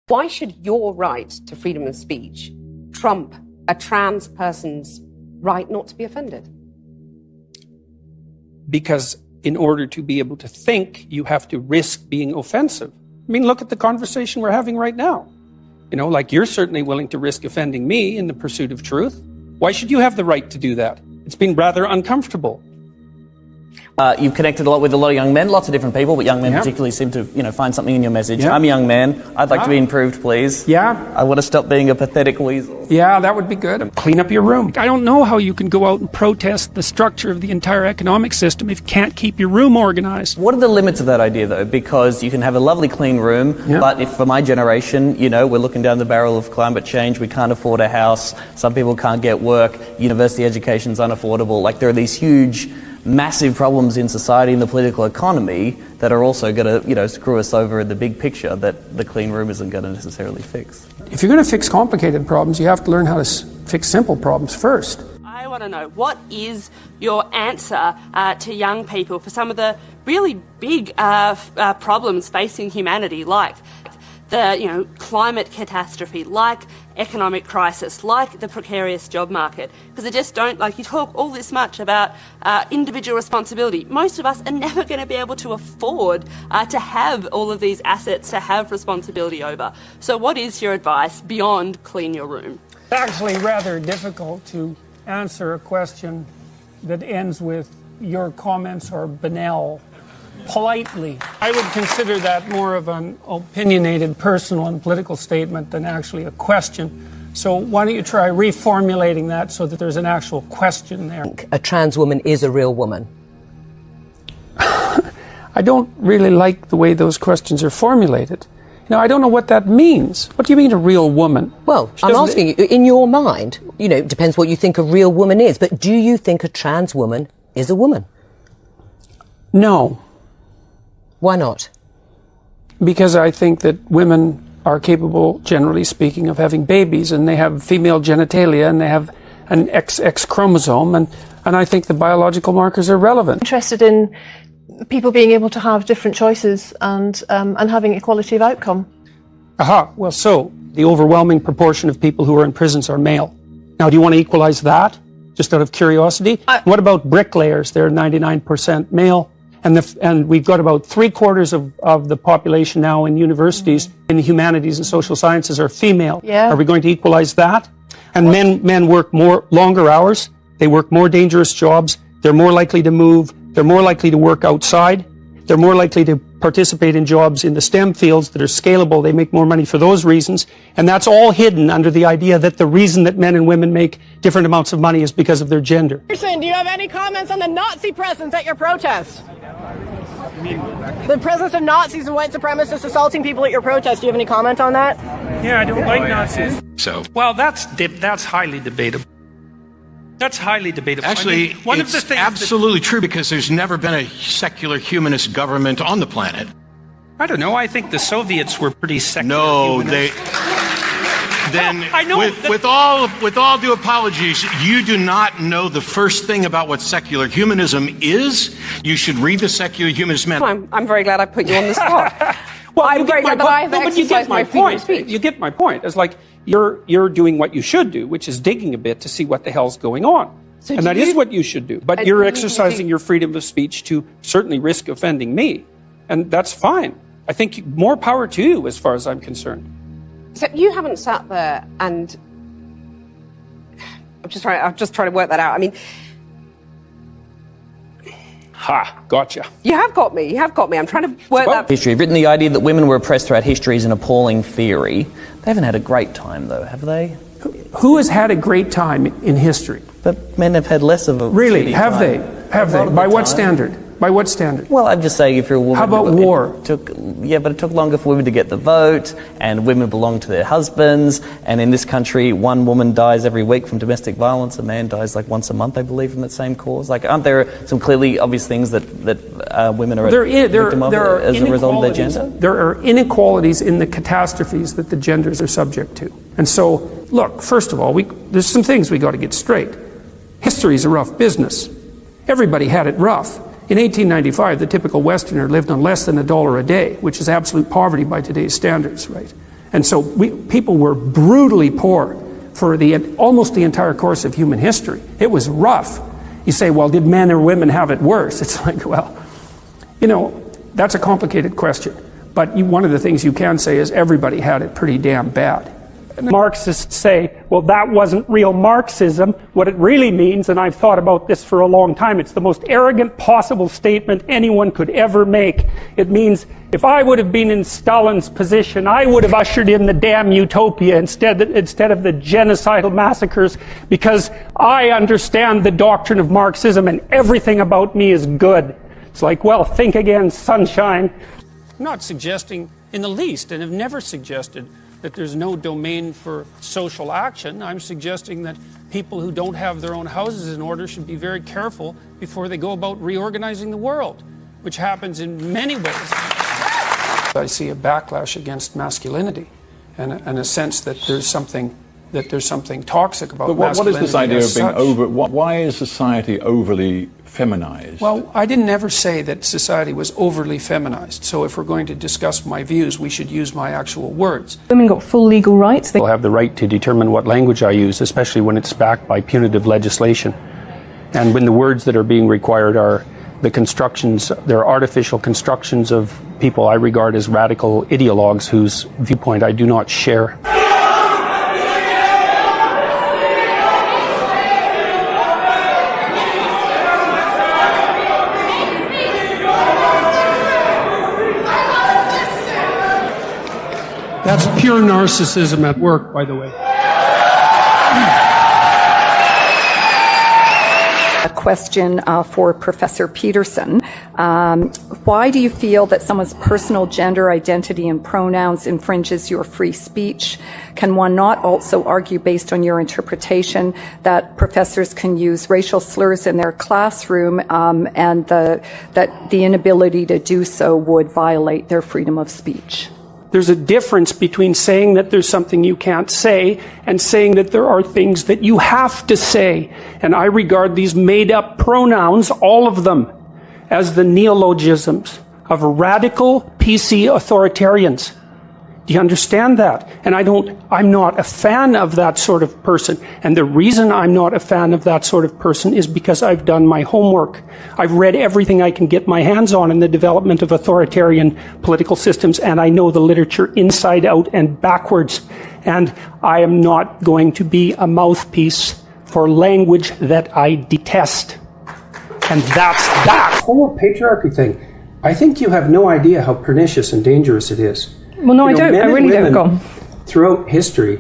Why should your right to freedom of speech trump a trans person's right not to be offended? Because in order to be able to think, you have to risk being offensive. I mean, look at the conversation we're having right now. You know, like, you're certainly willing to risk offending me in the pursuit of truth. Why should you have the right to do that? It's been rather uncomfortable. You've connected a lot with a lot of young men, lots of different people, but young men particularly seem to, find something in your message. I'm a young man. I'd like to be improved, please. I want to stop being a pathetic weasel. Yeah, that would be good. Clean up your room. I don't know how you can go out and protest the structure of the entire economic system if you can't keep your room organized. What are the limits of that idea, though? Because you can have a lovely clean room, but if for my generation, we're looking down the barrel of climate change, we can't afford a house, some people can't get work, university education's unaffordable. Like, there are these huge, massive problems in society and the political economy that are also going to, screw us over in the big picture that the clean room isn't going to necessarily fix. If you're going to fix complicated problems, you have to learn how to fix simple problems first. I want to know, what is your answer to young people for some of the really big problems facing humanity, like the climate catastrophe, like economic crisis, like the precarious job market? Because they just don't, you talk all this much about individual responsibility. Most of us are never going to be able to afford to have all of these assets to have responsibility over. So what is your advice beyond clean your room? It's actually rather difficult to answer a question that ends with "your comments are banal." Politely. I would consider that more of an opinionated personal and political statement than actually a question. So why don't you try reformulating that so that there's an actual question there? A trans woman is a real woman. I don't really like the way those questions are formulated. I don't know what that means. What do you mean, a real woman? Well, I'm asking you, in your mind, it depends what you think a real woman is, but do you think a trans woman is a woman? No. Why not? Because I think that women are capable, generally speaking, of having babies, and they have female genitalia, and they have an XX chromosome, and I think the biological markers are relevant. Interested in people being able to have different choices and having equality of outcome. Well, so the overwhelming proportion of people who are in prisons are male. Now, do you want to equalize that, just out of curiosity? What about bricklayers? They're 99% male. And we've got about 3/4 of the population now in universities in the humanities and social sciences are female. Are we going to equalize that? And men work longer hours. They work more dangerous jobs. They're more likely to move. They're more likely to work outside. They're more likely to participate in jobs in the STEM fields that are scalable. They make more money for those reasons. And that's all hidden under the idea that the reason that men and women make different amounts of money is because of their gender. Peterson, do you have any comments on the Nazi presence at your protest? The presence of Nazis and white supremacists assaulting people at your protest. Do you have any comment on that? Yeah, I don't like Nazis. Well, that's highly debatable. That's highly debatable. Actually, one of the things absolutely true, because there's never been a secular humanist government on the planet. I don't know. I think the Soviets were pretty secular. No, humanist. Then, I know with all due apologies, you do not know the first thing about what secular humanism is. You should read the Secular Humanist Manifesto. I'm very glad I put you on the spot. Well, I'm very glad that I've exercised my freedom of speech. You get my point. It's like you're doing what you should do, which is digging a bit to see what the hell's going on. And that is what you should do. But you're exercising your freedom of speech to certainly risk offending me. And that's fine. I think more power to you as far as I'm concerned. So you haven't sat there and... I'm just trying to work that out. I mean... Gotcha. You have got me. I'm trying to work that... History. You've written the idea that women were oppressed throughout history is an appalling theory. They haven't had a great time, though, have they? Who has had a great time in history? But men have had less of a... Really? Have they? Have they? By what standard? By what standard? Well, I'm just saying, if you're a woman... How about war? But it took longer for women to get the vote, and women belong to their husbands, and in this country, one woman dies every week from domestic violence, a man dies once a month, I believe, from that same cause. Aren't there some clearly obvious things that women are victim of as a result of their gender? There are inequalities in the catastrophes that the genders are subject to. And so, look, first of all, there's some things we got to get straight. History is a rough business. Everybody had it rough. In 1895, the typical Westerner lived on less than $1 a day, which is absolute poverty by today's standards, right? And so people were brutally poor for almost the entire course of human history. It was rough. You say, well, did men or women have it worse? It's like, well, you know, that's a complicated question. But one of the things you can say is everybody had it pretty damn bad. Marxists say, well, that wasn't real Marxism. What it really means, and I've thought about this for a long time, it's the most arrogant possible statement anyone could ever make. It means, if I would have been in Stalin's position, I would have ushered in the damn utopia instead of the genocidal massacres, because I understand the doctrine of Marxism and everything about me is good. It's like, well, think again, sunshine. I'm not suggesting in the least, and have never suggested, that there's no domain for social action. I'm suggesting that people who don't have their own houses in order should be very careful before they go about reorganizing the world, which happens in many ways. I see a backlash against masculinity, and a sense that there's something toxic about masculinity. But what is this idea of being over? Why is society overly feminized? Well, I didn't ever say that society was overly feminized. So if we're going to discuss my views, we should use my actual words. Women got full legal rights. They have the right to determine what language I use, especially when it's backed by punitive legislation. And when the words that are being required are the constructions, they're artificial constructions of people I regard as radical ideologues whose viewpoint I do not share. That's pure narcissism at work, by the way. A question for Professor Peterson. Why do you feel that someone's personal gender identity and pronouns infringes your free speech? Can one not also argue, based on your interpretation, that professors can use racial slurs in their classroom and that the inability to do so would violate their freedom of speech? There's a difference between saying that there's something you can't say and saying that there are things that you have to say. And I regard these made-up pronouns, all of them, as the neologisms of radical PC authoritarians. Do you understand that? And I'm not a fan of that sort of person. And the reason I'm not a fan of that sort of person is because I've done my homework. I've read everything I can get my hands on in the development of authoritarian political systems, and I know the literature inside out and backwards. And I am not going to be a mouthpiece for language that I detest. And that's that. The whole patriarchy thing, I think you have no idea how pernicious and dangerous it is. Well, no, I don't. I really don't. Go on. Throughout history,